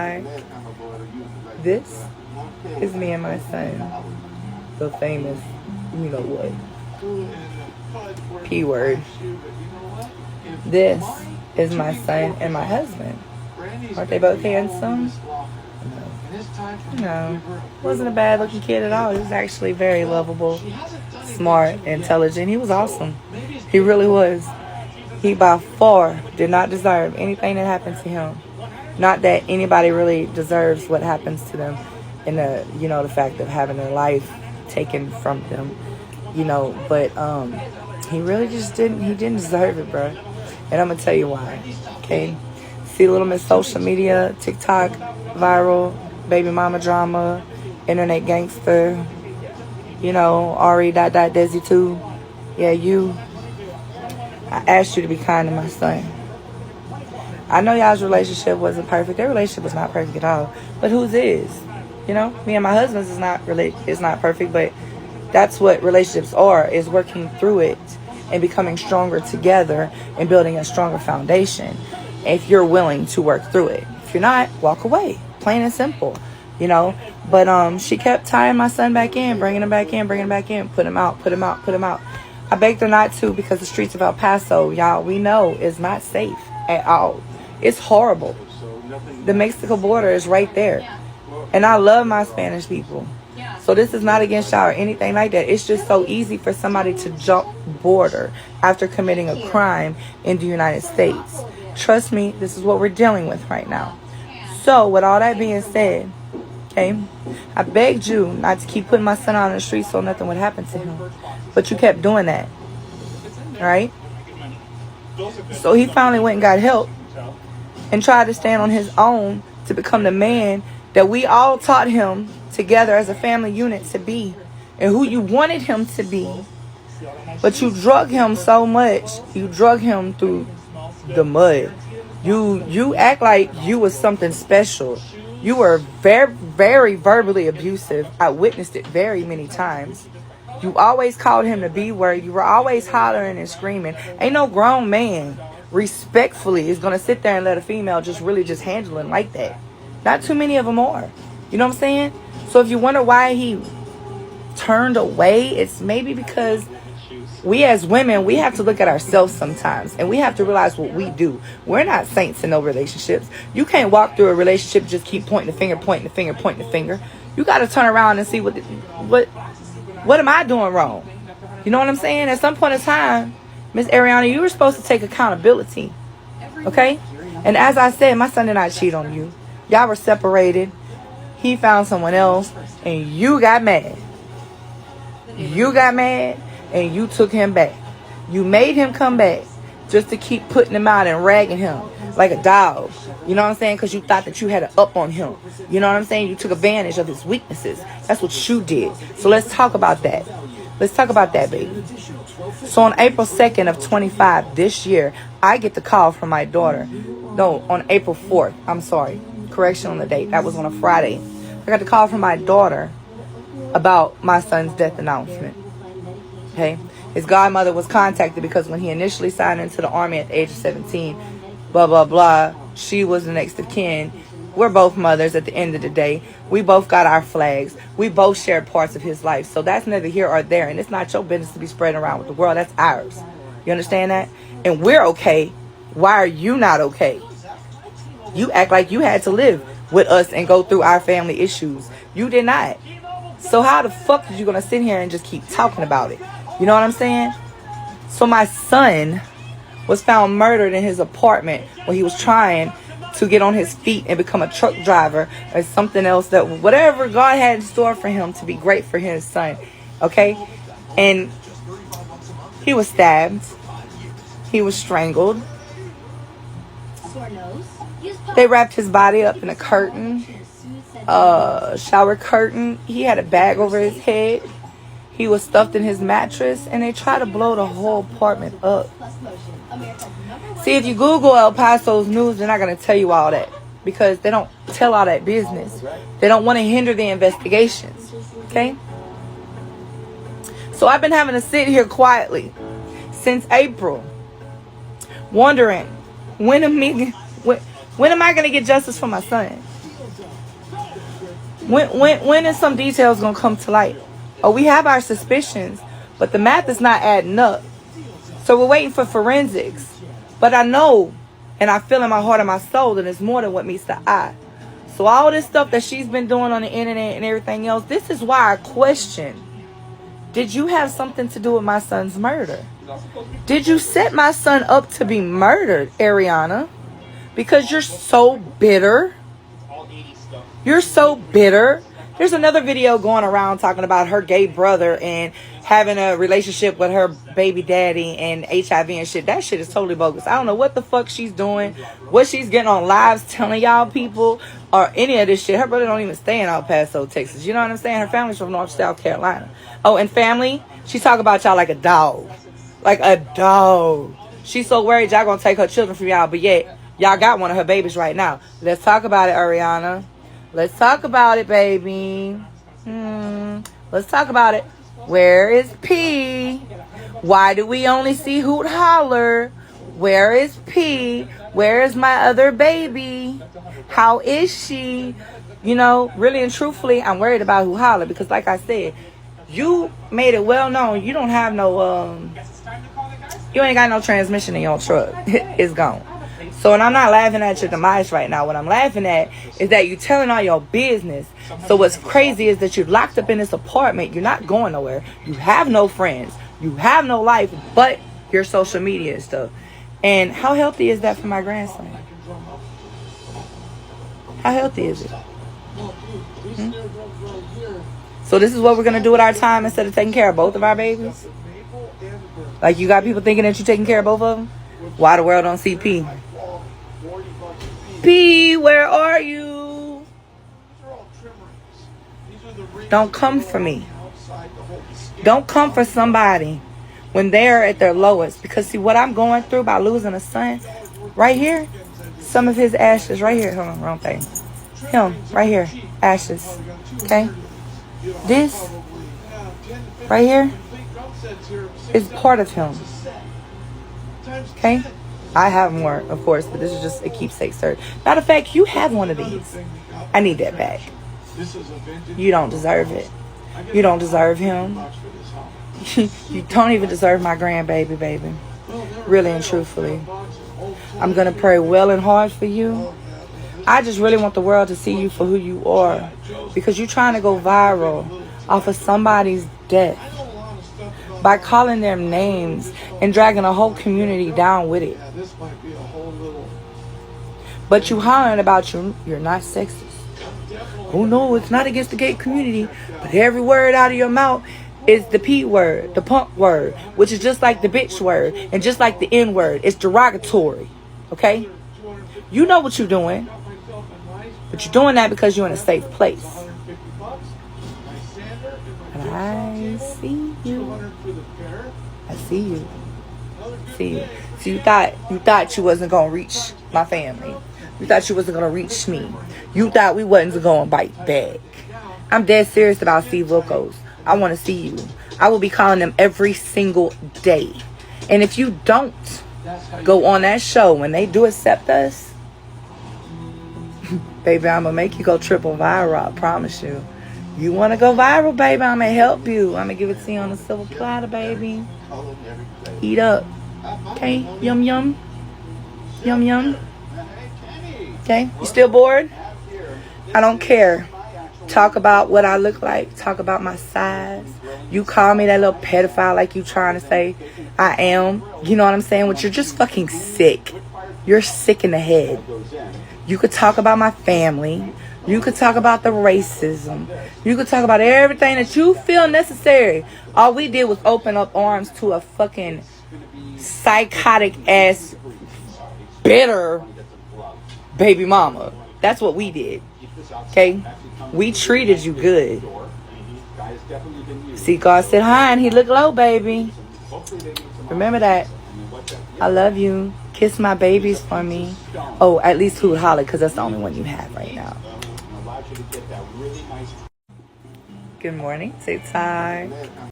why? This is me and my son. The famous, you know what? P word. This is my son and my husband. Aren't they both handsome? No. Wasn't a bad looking kid at all. He was actually very lovable, smart, intelligent. He was awesome. He really was. He by far did not deserve anything that happened to him. Not that anybody really deserves what happens to them in the, you know, the fact of having their life taken from them, you know, but he really just didn't deserve it, bro. And I'm gonna tell you why. Okay, see Little Miss Social Media, TikTok, viral, baby mama drama, internet gangster, you know, Desi too. Yeah, you. I asked you to be kind to my son. I know y'all's relationship wasn't perfect. Their relationship was not perfect at all. But whose is? You know, me and my husband's is not perfect, but that's what relationships are, is working through it and becoming stronger together and building a stronger foundation. If you're willing to work through it. If you're not, walk away. Plain and simple. You know, but she kept tying my son back in, bringing him back in, put him out. I begged her not to, because the streets of El Paso, y'all, we know, is not safe at all. It's horrible. The Mexico border is right there. And I love my Spanish people. So this is not against y'all or anything like that. It's just so easy for somebody to jump border after committing a crime in the United States. Trust me, this is what we're dealing with right now. So with all that being said, okay, I begged you not to keep putting my son out on the street so nothing would happen to him. But you kept doing that. Right? So he finally went and got help and tried to stand on his own to become the man that we all taught him together as a family unit to be, and who you wanted him to be. But you drug him so much. You drug him through the mud. You act like you was something special. You were very, very verbally abusive. I witnessed it very many times. You always called him the B word. You were always hollering and screaming. Ain't no grown man respectfully is going to sit there and let a female just handle him like that. Not too many of them are. You know what I'm saying? So if you wonder why he turned away, it's maybe because we as women, we have to look at ourselves sometimes. And we have to realize what we do. We're not saints in no relationships. You can't walk through a relationship and just keep pointing the finger. You got to turn around and see what am I doing wrong? You know what I'm saying? At some point in time, Miss Ariana, you were supposed to take accountability. Okay? And as I said, my son did not cheat on you. Y'all were separated. He found someone else. And you got mad. You got mad. And you took him back. You made him come back just to keep putting him out and ragging him like a dog. You know what I'm saying? Because you thought that you had an up on him. You know what I'm saying? You took advantage of his weaknesses. That's what you did. So let's talk about that. Let's talk about that, baby. So on April 2nd of 25 this year, I get the call from my daughter. No, on April 4th. I'm sorry. Correction on the date. That was on a Friday. I got the call from my daughter about my son's death announcement. Okay? His godmother was contacted because when he initially signed into the Army at the age of 17, blah, blah, blah, she was the next of kin. We're both mothers at the end of the day. We both got our flags. We both shared parts of his life. So that's neither here or there. And it's not your business to be spreading around with the world. That's ours. You understand that? And we're okay. Why are you not okay? You act like you had to live with us and go through our family issues. You did not. So how the fuck are you going to sit here and just keep talking about it? You know what I'm saying? So my son was found murdered in his apartment when he was trying to get on his feet and become a truck driver or something else, that whatever God had in store for him to be great for his son. Okay? And he was stabbed. He was strangled. They wrapped his body up in a curtain, shower curtain. He had a bag over his head. He was stuffed in his mattress, and they tried to blow the whole apartment up. See, if you Google El Paso's news, they're not going to tell you all that, because they don't tell all that business. They don't want to hinder the investigations. Okay? So I've been having to sit here quietly since April, wondering when am I going to get justice for my son? When is some details gonna come to light? Oh, we have our suspicions, but the math is not adding up. So we're waiting for forensics. But I know, and I feel in my heart and my soul that it's more than what meets the eye. So all this stuff that she's been doing on the internet and everything else, this is why I question. Did you have something to do with my son's murder? Did you set my son up to be murdered, Ariana? Because you're so bitter. You're so bitter. There's another video going around talking about her gay brother and having a relationship with her baby daddy and HIV and shit. That shit is totally bogus. I don't know what the fuck she's doing, what she's getting on lives telling y'all people, or any of this shit. Her brother don't even stay in El Paso, Texas. You know what I'm saying? Her family's from North South Carolina. Oh, and family, she talk about y'all like a dog. Like a dog. She's so worried y'all gonna take her children from y'all, but yet y'all got one of her babies right now. Let's talk about it, Ariana. Let's talk about it, baby. Let's talk about it. Where is P? Why do we only see Hoot Holler? Where is P? Where is my other baby? How is she? You know, really and truthfully, I'm worried about Hoot Holler because, like I said, you made it well known you don't have no, you ain't got no transmission in your truck. It's gone. So, and I'm not laughing at your demise right now. What I'm laughing at is that you're telling all your business. So what's crazy is that you're locked up in this apartment. You're not going nowhere. You have no friends. You have no life but your social media and stuff. And how healthy is that for my grandson? How healthy is it? So this is what we're going to do with our time instead of taking care of both of our babies? Like you got people thinking that you're taking care of both of them? Why the world don't see P? P, where are you? Don't come for me. Don't come for somebody when they're at their lowest. Because see what I'm going through by losing a son, right here, some of his ashes, right here. Hold on, wrong thing. Him, right here, ashes. Okay? This, right here, is part of him. Okay? I have more, of course, but this is just a keepsake, sir. Matter of fact, you have one of these. I need that back. You don't deserve it. You don't deserve him. You don't even deserve my grandbaby, baby. Really and truthfully. I'm going to pray well and hard for you. I just really want the world to see you for who you are. Because you're trying to go viral off of somebody's death. By calling them names and dragging a whole community down with it. But you hollering about you're not sexist. Oh no, it's not against the gay community. But every word out of your mouth is the P word, the punk word, which is just like the bitch word and just like the N word. It's derogatory. Okay? You know what you're doing. But you're doing that because you're in a safe place. And I see you. I see you. See you. So you thought you wasn't gonna reach my family. You thought you wasn't gonna reach me. You thought we wasn't gonna bite back. I'm dead serious about Steve Wilkos. I want to see you. I will be calling them every single day. And if you don't go on that show when they do accept us, baby, I'm gonna make you go triple viral. I promise you. You want to go viral, baby? I'm going to help you. I'm going to give it to you on a silver platter, baby. Eat up. Okay? Yum, yum. Yum, yum. Okay? You still bored? I don't care. Talk about what I look like. Talk about my size. You call me that little pedophile like you trying to say I am. You know what I'm saying? But you're just fucking sick. You're sick in the head. You could talk about my family. You could talk about the racism. You could talk about everything that you feel necessary. All we did was open up arms to a fucking psychotic ass, bitter baby mama. That's what we did. Okay? We treated you good. See, God said hi and he looked low, baby. Remember that. I love you. Kiss my babies for me. Oh, at least Hoot Holler, because that's the only one you have right now. Good morning, TikTok.